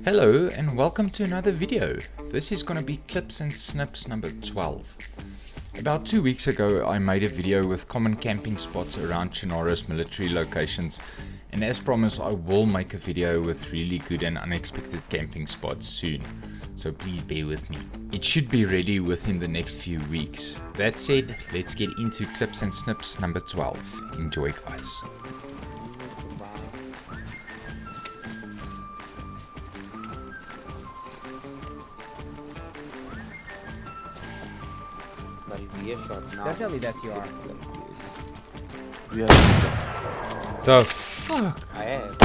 Hello and welcome to another video. This is going to be Clips and Snips number 12. About 2 weeks ago I made a video with common camping spots around Chinaro's military locations, and as promised I will make a video with really good and unexpected camping spots soon, so please bear with me. It should be ready within the next few weeks. That said, let's get into Clips and Snips number 12. Enjoy guys. Definitely that's you are. The fuck? I have.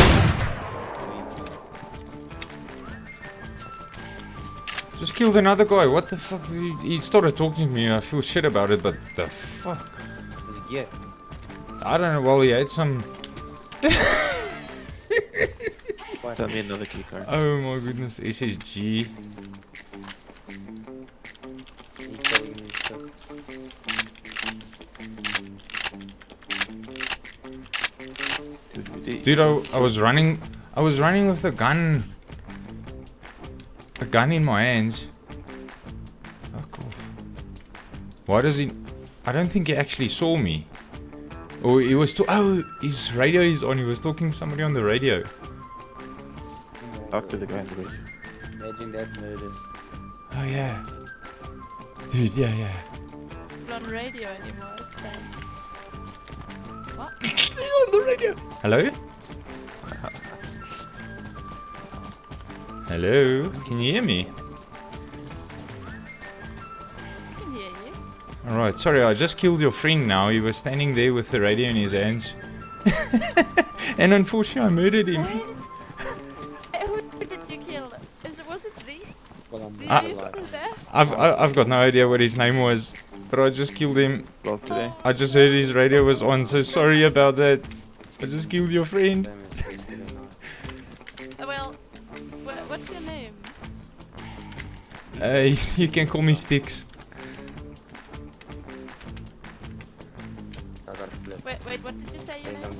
Just killed another guy. What the fuck? He started talking to me. I feel shit about it, but the fuck? Yeah. I don't know. Well, he had some. Tell me another key card. Oh my goodness. SSG. Dude, I was running with a gun in my hands. Fuck off. Why does he? I don't think he actually saw me. Or he was oh, his radio is on. He was talking to somebody on the radio. Talk to the guy in the radio. Imagine that murder. Oh yeah. Dude, yeah. Not on radio anymore. Then. What? He's on the radio. Hello? Hello? Can you hear me? I can hear you. Alright, sorry, I just killed your friend now. He was standing there with the radio in his hands. And unfortunately I murdered him. Who did you kill? Was it Z? Well, Z Ah. is still there? I've got no idea what his name was, but I just killed him. Well, today. I just heard his radio was on, so sorry about that. I just killed your friend. Well, what's your name? You can call me Sticks. Wait, what did you say your name was?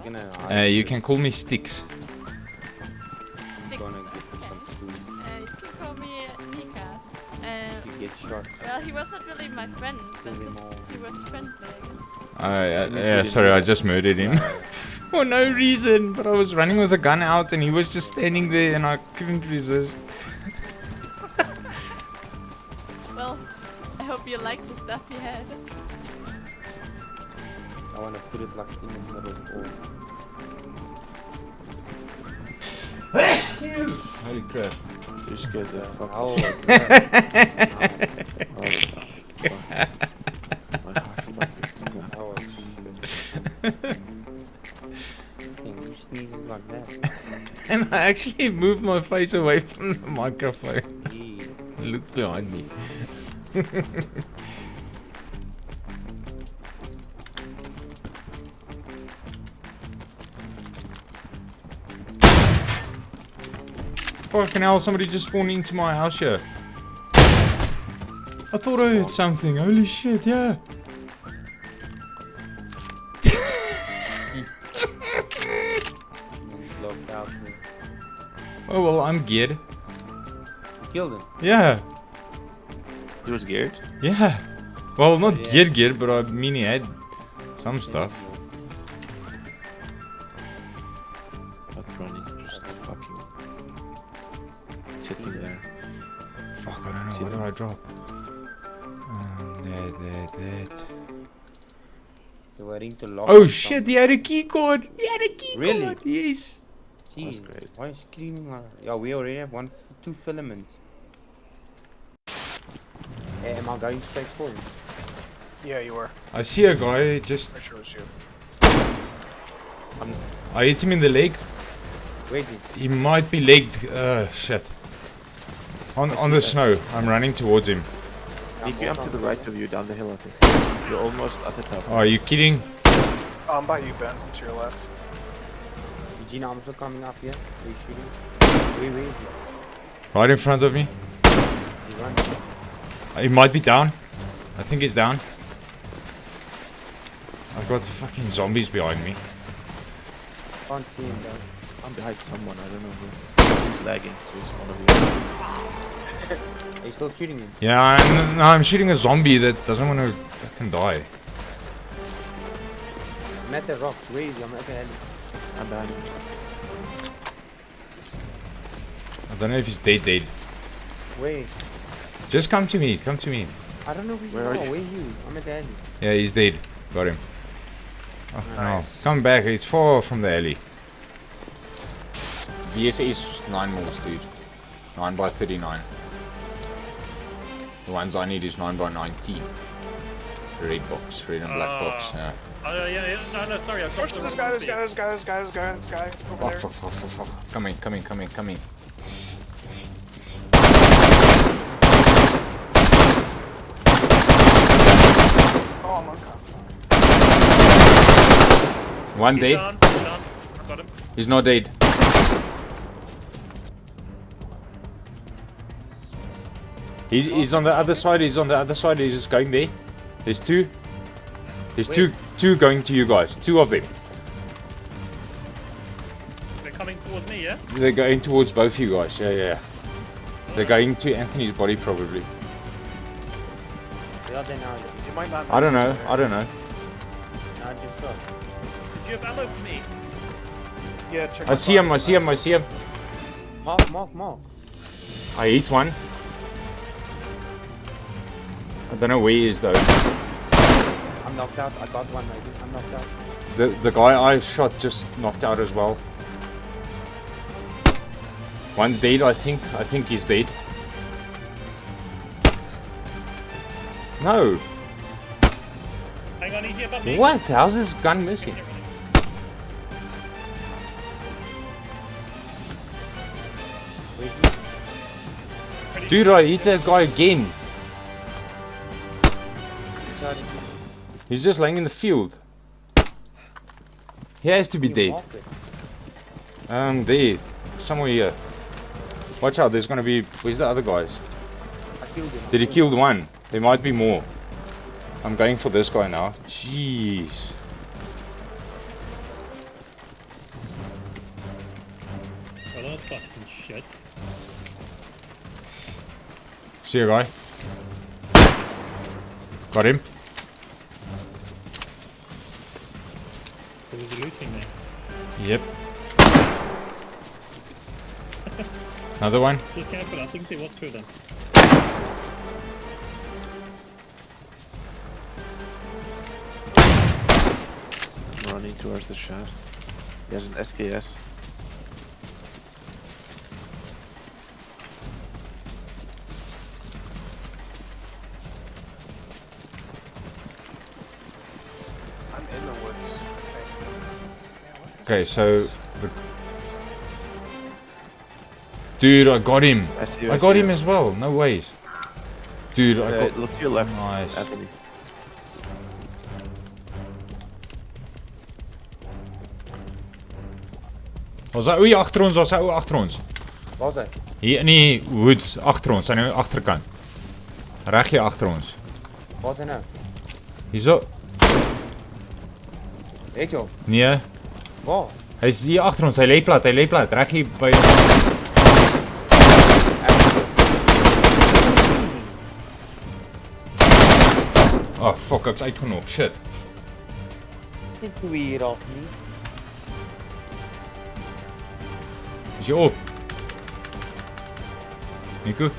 You can call me Sticks. Dick. Gonna get some food. You can call me Nika. You get shot. Well, he was not really my friend, but he was friendly, I guess. Yeah, sorry, I just murdered him. For no reason, but I was running with a gun out and he was just standing there and I couldn't resist. Well, I hope you liked the stuff you had. I wanna put it like in the middle of all. Holy crap. You scared the fuck Oh, you sneezes like that. And I actually moved my face away from the microphone. Yeah. It looked behind me. Fucking hell, somebody just spawned into my house here. I thought I heard something. Holy shit, yeah. He's locked out. Man. Oh well, I'm geared. You killed him. Yeah. He was geared? Yeah. Well, not Yeah. geared, but I mean he had some stuff. Not running, just fucking sitting there. Fuck, I don't know. What do I drop? That. They're waiting to lock Oh him shit, he had a key card. He had a key Really? card. Yes. Jeez, That's great. why is he screaming like that? Yeah, we already have two filaments. Hey, am I going straight for him? Yeah, you were. I see a guy just. Pretty sure it was you. I hit him in the leg. Where is he? He might be legged. Shit. On the snow. I'm running towards him. Nick, you up to the right of you, down the hill, I think. You're almost at the top. Oh, are you kidding? I'm by you, Ben, to your left. Eugene, I'm also coming up here. Are you shooting? Where is he? Right in front of me. He's running. He might be down. I think he's down. I've got fucking zombies behind me. Can't see him though. I'm behind someone, I don't know who. He's lagging, so it's one of you. Are you still shooting him? Yeah, I'm shooting a zombie that doesn't want to fucking die. I'm at the rocks. Where is he? I'm at the alley. I'm behind him. I don't know if he's dead. Where? Just come to me, come to me. I don't know where Where you are are. you? Where are you? I'm at the alley. Yeah, he's dead. Got him. Oh, Nice. no. Come back, it's far from the alley. VSS 9 mils, dude. 9 by 39. The ones I need is 9 by 19. Red box, red and black box. Yeah. Yeah. No, sorry, I dropped the This wrong guy, one. this guy. Over there. Fuck. Come in. Oh, I'm on top. One He's dead. done. I got him. He's not dead. He's on the other side. He's just going there. There's two. There's two going to you guys. Two of them. They're coming towards me, yeah? They're going towards both you guys. Yeah. They're going to Anthony's body probably. They are there now. You might not. I don't know. No, I just shot. Did you have ammo for me? Yeah, check. I see him. Mark. I hit one. I don't know where he is though. I'm knocked out. I got one maybe. I'm knocked out. The guy I shot just knocked out as well. One's dead, I think. I think he's dead. No. Hang on, easy above me. What? How's his gun missing? Where's he? Dude, I hit that guy again. Sorry. He's just laying in the field. He has to be You dead. marked it. There. Somewhere here. Watch out, there's gonna be... Where's the other guys? I killed him. Did he kill the one? There might be more. I'm going for this guy now. Jeez. Oh, that's fucking shit. See a guy. Got him. There was a looting there. Yep. Another one. Just careful, I think there was two of them. Running towards the shot. He has an SKS. I'm in the woods, I think. Yeah, what is Okay, this? so the dude, I got him. I see you, I see got you. him as well. No ways. Dude, I got. Look to your left, Nice. Anthony. Ons ou hier agter ons, ons ou agter ons. Waar's hy? Hier in die woods agter ons, aan die agterkant. Reg hier agter ons. Waar's hy nou? Hierso. Weet jy? Nee, Waar? hy's hier agter ons. Hy lê plat, reg hier by. Oh fuck, ek's uitgenok. Shit. Dit hoe hier af nie. Is jy op? Nico?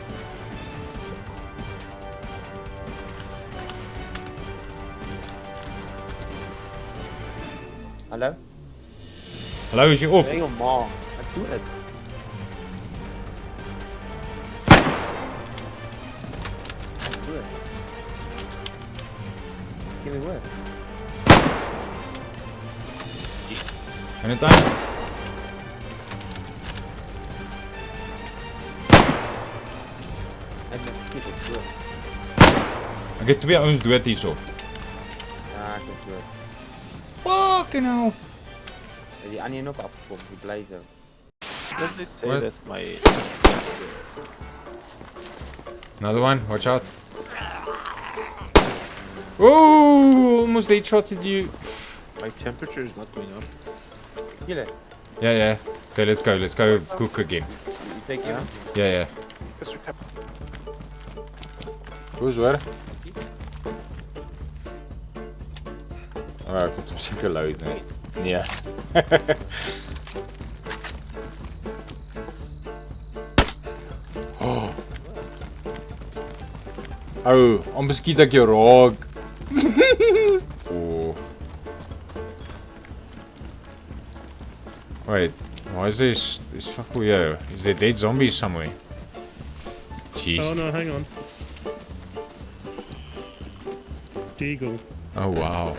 Hallo? Hallo, is jy op? Hey, jou ma. Ek doen dit. Ek doen dit. Give me word. Anytime. Ek moet skiet op so. Ek het twee ouens dood hierso. Ja, ek het dood. Fucking hell. Het die ander een ook afgekom, die bly so. Does it say What? that my Another one, watch out. Oh, almost headshotted you. temperature is not going up? Julle, Yeah. Okay, let's go. Let's go cook again. You take him. Yeah. Mr. Tap. Hoe hoor? Ek moet hom seker luid, nee. Nee. Oh, amper skiet ek jou raak. Oh. Wait, why is this fuck yo? Is there dead zombies somewhere? Jeez. Oh no, hang on. Deagle. Oh wow.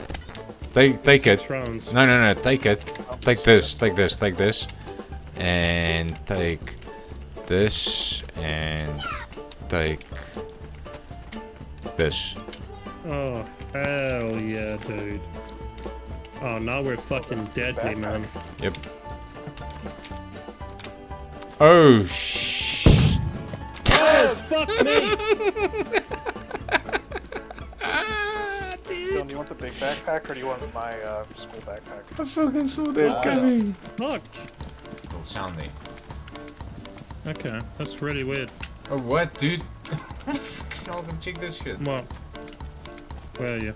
Take it. 6 rounds. No, take it. Take this, and take this, and take this. Oh, hell yeah, dude. Oh, now we're fucking deadly, man. Yep. Oh shh. Fuck me! Dylan, do you want the big backpack or do you want my school backpack? I fucking saw that coming. Fuck! It'll sound there. Okay, that's really weird. Oh what, dude? I'll check this shit. What? Where are you?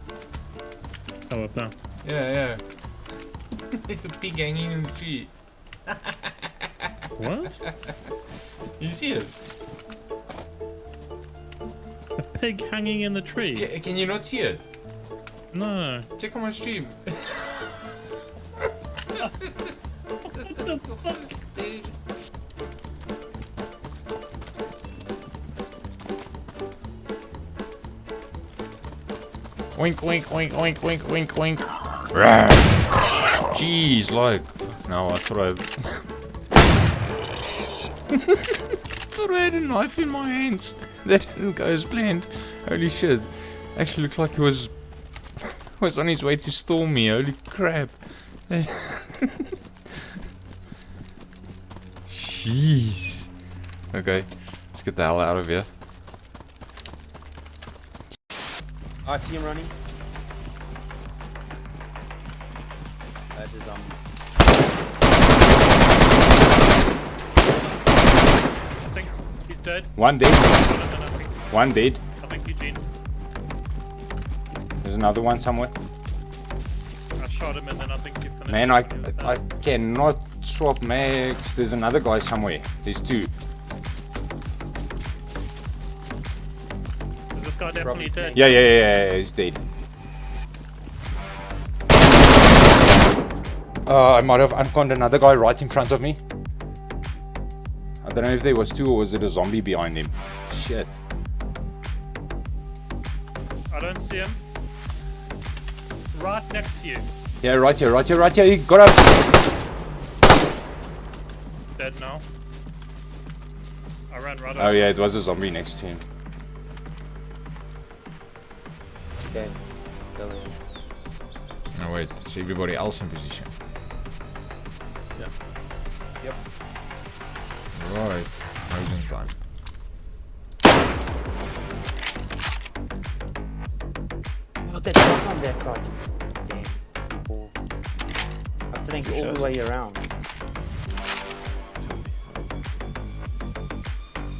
Oh, up there. Yeah. There's a pig hanging in the tree. What? You see it? A pig hanging in the tree? Yeah, can you not see it? No. Check on my stream. What the fuck? Wink, wink, wink, wink, wink, wink, wink. Jeez, like. No, I thought I thought I had a knife in my hands. That didn't go as planned. Holy shit. Actually looked like he was on his way to storm me. Holy crap. Jeez. Okay, let's get the hell out of here. Oh, I see him running. That's a zombie. I think he's dead. One dead. No, One dead. I think Eugene. There's another one somewhere. I shot him and then I think you finished. Man, him. He was dead. I cannot swap mags. There's another guy somewhere. There's two. Is this guy definitely dead? Yeah, he's dead. I might have unconned another guy right in front of me. I don't know if there was two or was it a zombie behind him. Shit. I don't see him. Right next to you. Yeah, right here. He got up. Dead now. I ran right Oh over. yeah, it was a zombie next to him. Okay. Go in. Oh wait, is everybody else in position? Yeah. Yep. Right, closing time. Oh, that was on that side. Damn. Cool. I think all the way around.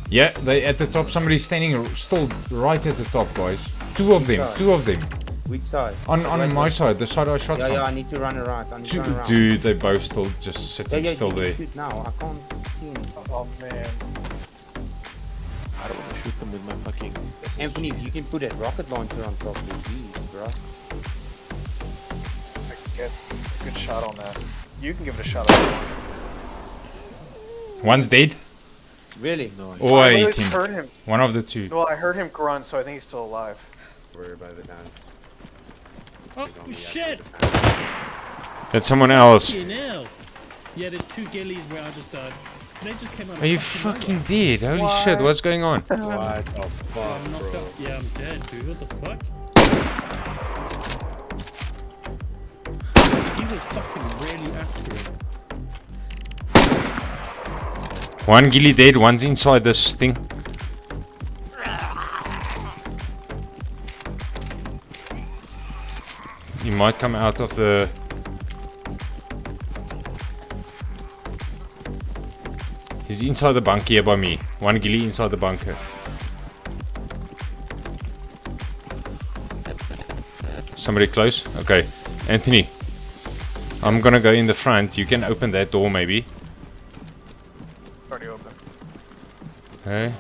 Yeah, they at the top. Somebody's standing still right at the top, guys. Two of them. Which side? On Right my one. side, the side I shot Yeah, from. I need to run around. I need to run around. Dude, they both still just sitting still you there. shoot now. I can't see him. Oh man. I don't want to shoot them with my fucking... Anthony, if you can put a rocket launcher on top of you, jeez, bro. I can get a good shot on that. You can give it a shot on that. One's dead. Really? No, Oh, I I hit him. heard him. One of the two. Well, I heard him grunt, so I think he's still alive. Worry about the dance. Oh shit! That's someone else. Fucking hell. Yeah, there's two gillies where I just died. They just came out. Are you fucking dead? Holy shit, what's going on? what the fuck, I'm knocked bro? out. Yeah, I'm dead, dude. What the fuck? He was fucking really accurate. One ghillie dead, one's inside this thing. He might come out of the... He's inside the bunker here by me. One ghillie inside the bunker. Somebody close? Okay. Anthony. I'm gonna go in the front. You can open that door maybe. Already open. Okay.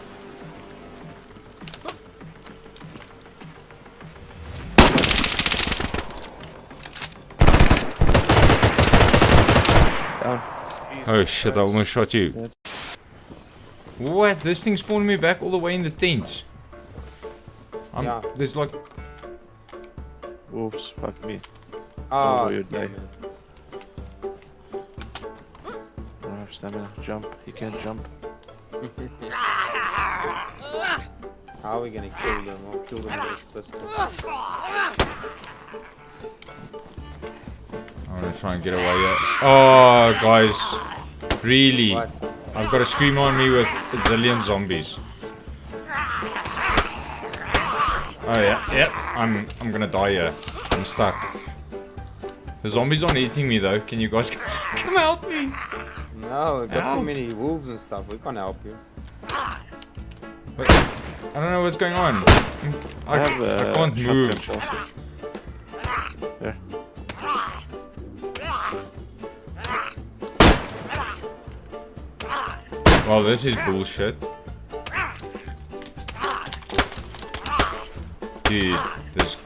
Down. Oh shit, I almost shot you. What? This thing spawned me back all the way in the tent. Yeah. There's like... Wolves, fuck me. Oh, your damn day. it. I don't have stamina. Jump. He can't jump. How are we gonna kill them? I'll kill them with this pistol. I'm gonna try and get away here. Oh, guys. Really? What? I've got a screamer on me with a zillion zombies. Oh yeah, yep. I'm gonna die here. I'm stuck. The zombies aren't eating me though. Can you guys come help me? No, we've got Ow. too many wolves and stuff. We can't help you. Wait, I don't know what's going on. I can't move. shotgun also. There. Well, this is bullshit. Dude, this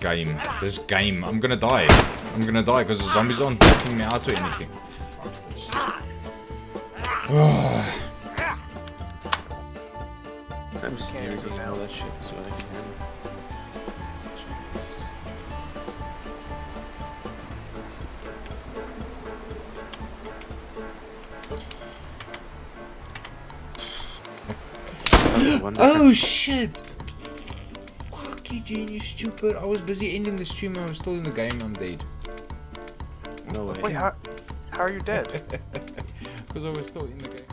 game. I'm gonna die. I'm gonna die because the zombies aren't taking me out or anything. Fuck this. I'm sneezing all that shit so I can hear me. Jeez. Oh shit! Fuck you, Gene, you stupid. I was busy ending the stream and I was still in the game. I'm dead. No way. Wait, how are you dead? Because I was still in the game.